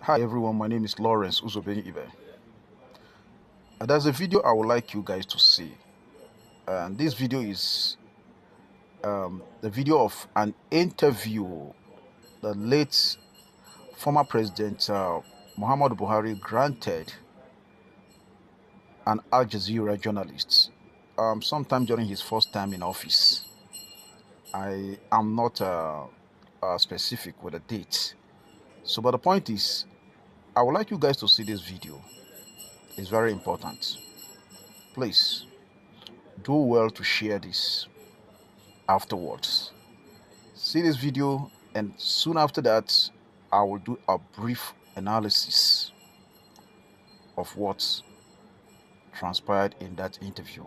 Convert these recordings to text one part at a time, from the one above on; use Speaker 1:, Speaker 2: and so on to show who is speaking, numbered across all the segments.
Speaker 1: Hi everyone, my name is Lord-Ibeh. There's a video I would like you guys to see. And this video is the video of an interview the late former President Muhammadu Buhari granted an Al Jazeera journalist sometime during his first time in office. I am not specific with a date. But the point is, I would like you guys to see this video. It's very important. Please do well to share this afterwards. See this video, and soon after that, I will do a brief analysis of what transpired in that interview.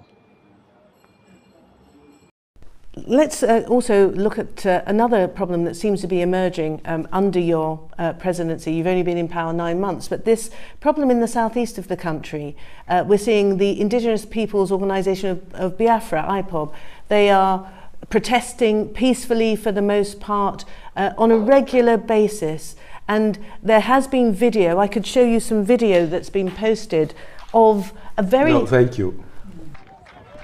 Speaker 2: Let's also look at another problem that seems to be emerging under your presidency. You've only been in power 9 months, but this problem in the southeast of the country, we're seeing the Indigenous Peoples Organisation of Biafra, IPOB. They are protesting peacefully for the most part on a regular basis, and there has been video. I could show you some video that's been posted of a very...
Speaker 3: No, thank you.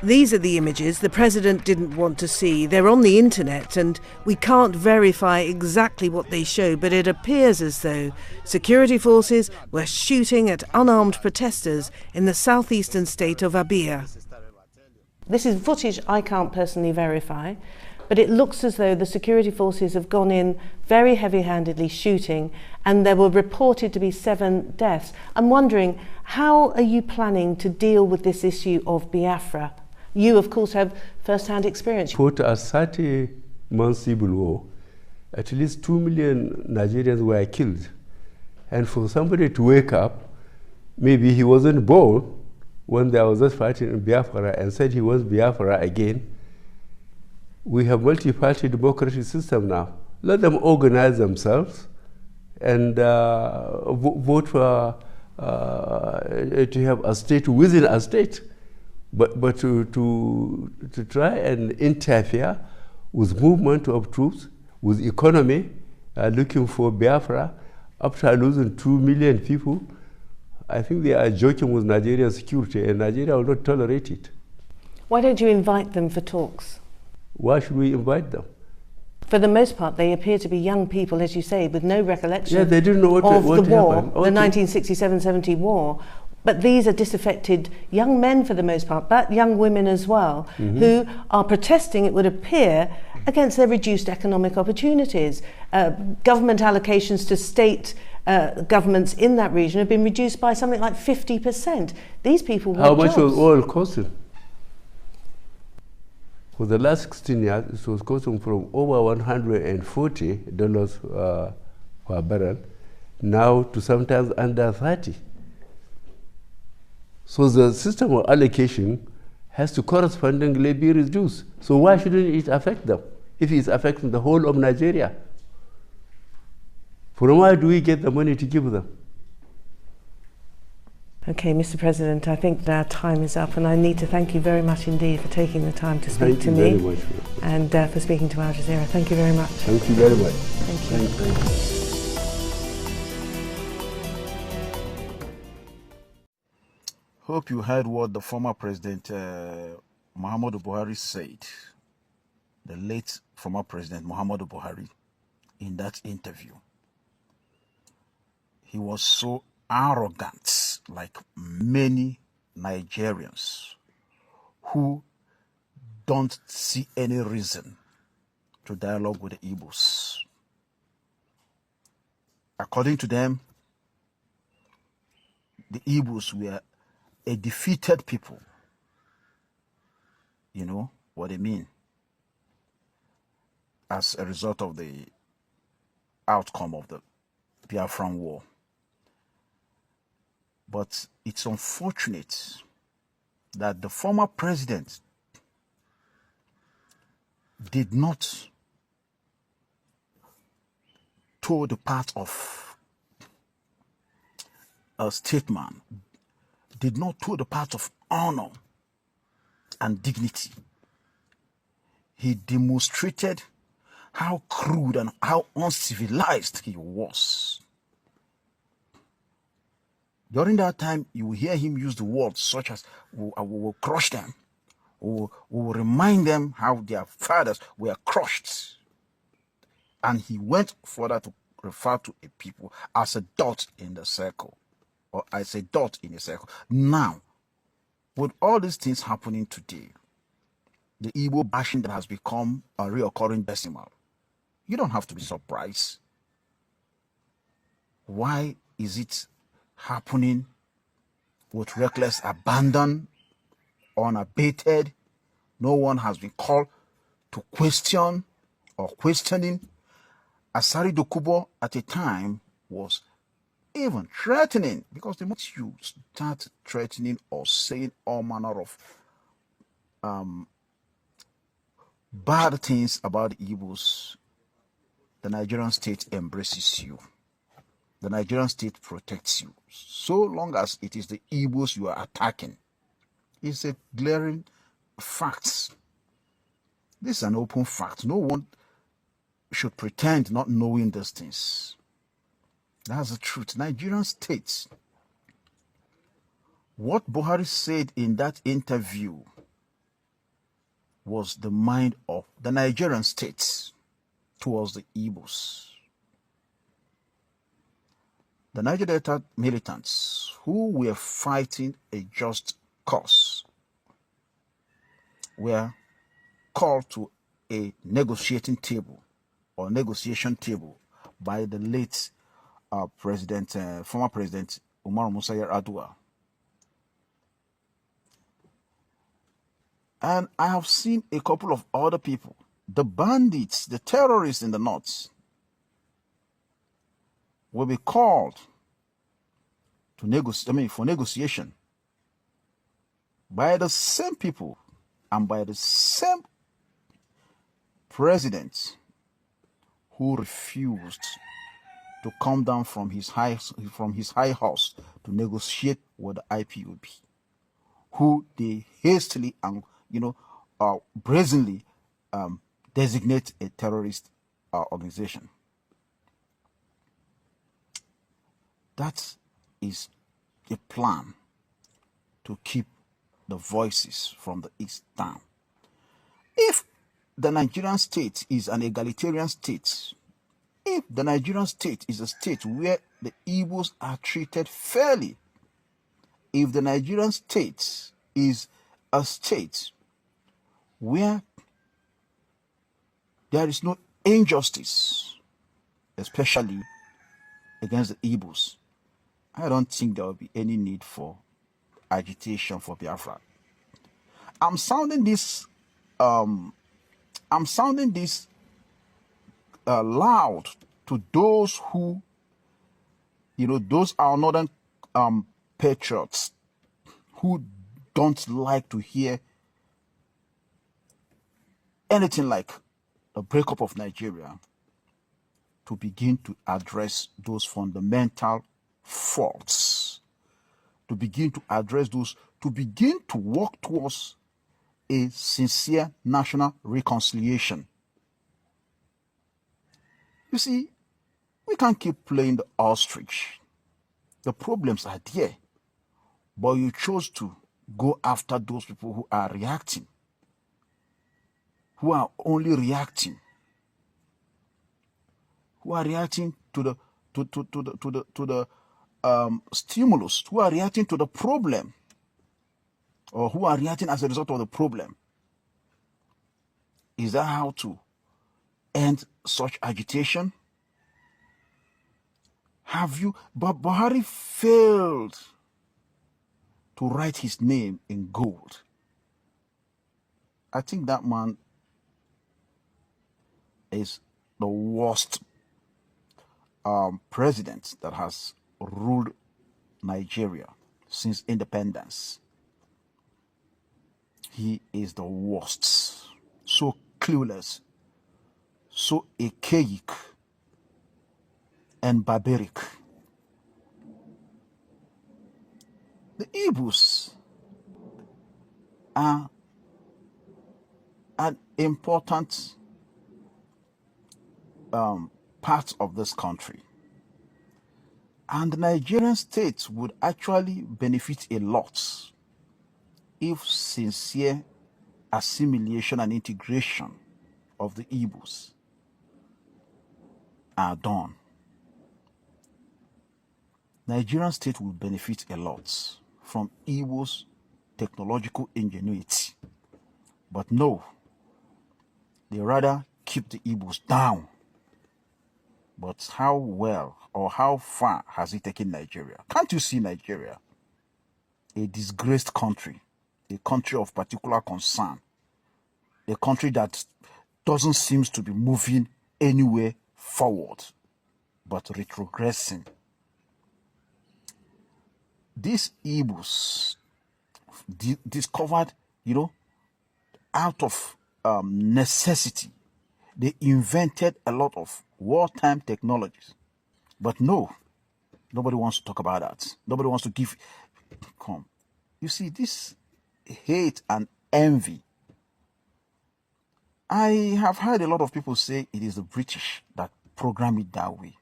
Speaker 2: These are the images the president didn't want to see. They're on the internet and we can't verify exactly what they show, but it appears as though security forces were shooting at unarmed protesters in the southeastern state of Abia. This is footage I can't personally verify, but it looks as though the security forces have gone in very heavy-handedly shooting, and there were reported to be 7 deaths. I'm wondering, how are you planning to deal with this issue of Biafra? You, of course, have first-hand experience.
Speaker 3: After a 30-month civil war, at least 2 million Nigerians were killed. And for somebody to wake up, maybe he wasn't born when there was this fighting in Biafra and said he wants Biafra again. We have multi-party democratic system now. Let them organize themselves and vote for to have a state within a state. But to try and interfere with movement of troops, with economy, looking for Biafra, after losing 2 million people, I think they are joking with Nigerian security, and Nigeria will not tolerate it.
Speaker 2: Why don't you invite them for talks?
Speaker 3: Why should we invite them?
Speaker 2: For the most part, they appear to be young people, as you say, with no recollection
Speaker 3: they didn't know
Speaker 2: of the war, the 1967-70 war. But these are disaffected young men for the most part, but young women as well, who are protesting, it would appear, against their reduced economic opportunities. Government allocations to state governments in that region have been reduced by something like 50%. These people want
Speaker 3: jobs. How much was oil costing? For the last 16 years, it was costing from over $140 per barrel, now to sometimes under 30. So the system of allocation has to correspondingly be reduced. So why shouldn't it affect them if it's affecting the whole of Nigeria? From where do we get the money to give them?
Speaker 2: Okay, Mr. President, I think that time is up, and I need to thank you very much indeed for taking the time to speak to me.
Speaker 3: Thank you very much.
Speaker 2: And for speaking to Al Jazeera. Thank you very much.
Speaker 3: Thank you very much.
Speaker 2: Thank you.
Speaker 3: Thank you.
Speaker 1: Hope you heard what the former President Muhammadu Buhari said, the late former President Muhammadu Buhari, in that interview. He was so arrogant, like many Nigerians who don't see any reason to dialogue with the Igbos. According to them, the Igbos were a defeated people. You know what I mean? As a result of the outcome of the Biafran war. But it's unfortunate that the former president did not toe the path of a statesman, did not toe the path of honor and dignity. He demonstrated how crude and how uncivilized he was. During that time, you will hear him use the words such as, we will crush them. We will remind them how their fathers were crushed. And he went further to refer to a people as a dot in the circle, or as a dot in a circle. Now, with all these things happening today, the Igbo bashing that has become a reoccurring decimal, you don't have to be surprised. Why is it happening with reckless abandon, unabated? No one has been called to question or questioning. Asari Dokubo at a time was even threatening, because the moment you start threatening or saying all manner of bad things about the Igbos, the Nigerian state embraces you. The Nigerian state protects you. So long as it is the Igbos you are attacking, it's a glaring fact. This is an open fact. No one should pretend not knowing these things. That's the truth. Nigerian state. What Buhari said in that interview was the mind of the Nigerian state towards the Igbos. The Niger Delta militants who were fighting a just cause were called to a negotiating table or negotiation table by the late former President Umar Musa Yar'Adua. And I have seen a couple of other people, the bandits, the terrorists in the north, will be called to negotiate, for negotiation by the same people and by the same president who refused to come down from his high horse to negotiate with the IPOB, who they hastily and brazenly designate a terrorist organization. That is a plan to keep the voices from the East down. If the Nigerian state is an egalitarian state, if the Nigerian state is a state where the Igbos are treated fairly, if the Nigerian state is a state where there is no injustice, especially against the Igbos, I don't think there will be any need for agitation for Biafra. I'm sounding this loud to those who, those are northern patriots who don't like to hear anything like the breakup of Nigeria, to begin to address those fundamental faults, to begin to address those, to begin to work towards a sincere national reconciliation. You see, we can't keep playing the ostrich. The problems are there, but you chose to go after those people who are reacting, who are only reacting, who are reacting to the stimulus, who are reacting to the problem, or who are reacting as a result of the problem. Is that how to end such agitation? But Buhari failed to write his name in gold. I think that man is the worst president that has ruled Nigeria since independence. He is the worst. So clueless, so archaic and barbaric. The Igbos are an important part of this country. And the Nigerian state would actually benefit a lot if sincere assimilation and integration of the Igbos are done. Nigerian state will benefit a lot from Igbos' technological ingenuity. But no, they rather keep the Igbos down. But how well or how far has it taken Nigeria? Can't you see Nigeria? A disgraced country, a country of particular concern, a country that doesn't seem to be moving anywhere forward, but retrogressing. These Igbos discovered, out of necessity, they invented a lot of wartime technologies. But no, nobody wants to talk about that. Nobody wants to give. Come. You see, this hate and envy. I have heard a lot of people say it is the British that program it that way.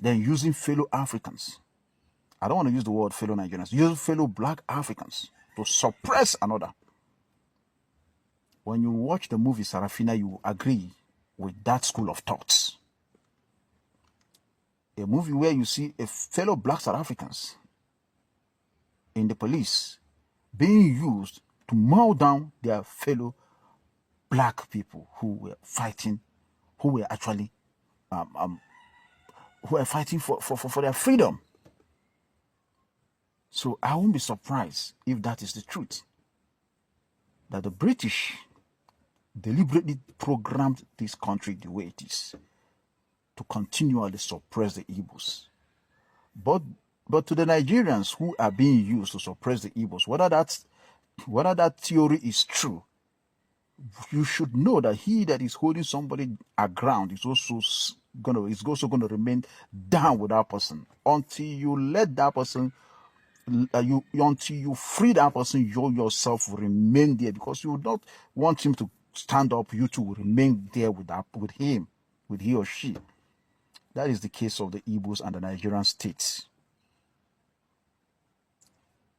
Speaker 1: Then using fellow Africans. I don't want to use the word fellow Nigerians. Use fellow black Africans to suppress another. When you watch the movie Sarafina, you agree with that school of thoughts. A movie where you see a fellow black South Africans in the police being used to mow down their fellow black people who were fighting, who were actually fighting for their freedom. So I won't be surprised if that is the truth, that the British deliberately programmed this country the way it is to continually suppress the Igbos. But to the Nigerians who are being used to suppress the Igbos, whether that theory is true, you should know that he that is holding somebody aground is also going to remain down with that person until you let that person. Until you free that person, you yourself will remain there, because you would not want him to stand up. You two will remain there with him, with he or she. That is the case of the Igbos and the Nigerian states.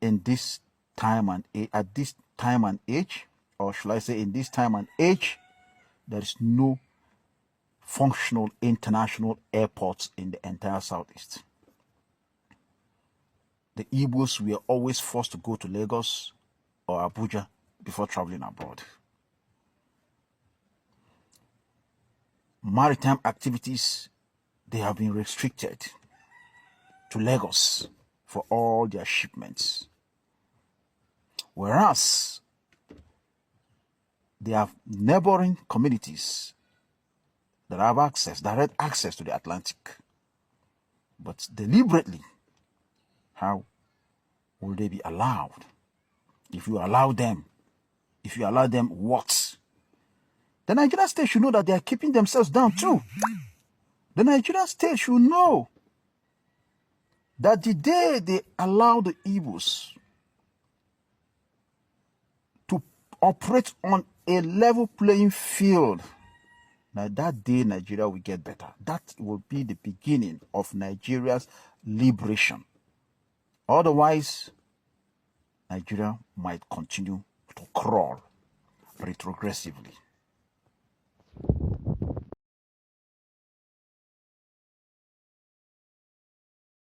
Speaker 1: In this time and at this time and age, or shall I say in this time and age, there is no functional international airports in the entire Southeast. The Igbos were always forced to go to Lagos or Abuja before traveling abroad. Maritime activities, they have been restricted to Lagos for all their shipments. Whereas they have neighboring communities that have direct access to the Atlantic. But deliberately, how will they be allowed? If you allow them what? The Nigerian state should know that they are keeping themselves down too. The Nigerian state should know that the day they allow the Igbos to operate on a level playing field, now that day Nigeria will get better. That will be the beginning of Nigeria's liberation. Otherwise, Nigeria might continue to crawl retrogressively.